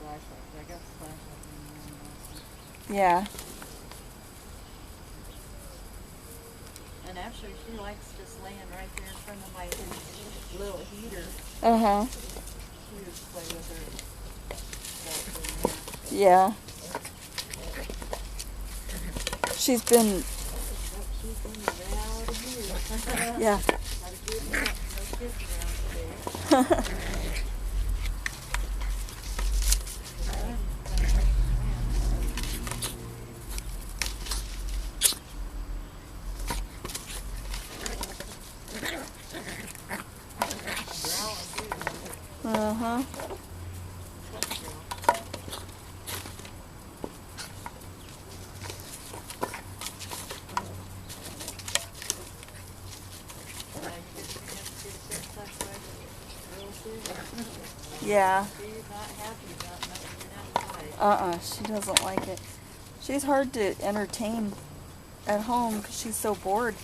flashlight. I got the flashlight in there. Yeah. And actually, she likes just laying right there in front of my little heater. Uh-huh. She would play with her. Yeah. She's been... She's been around here. Yeah. Gotta get no kids around today. Uh-huh. Yeah. She's not happy about not being outside. She doesn't like it. She's hard to entertain at home because she's so bored.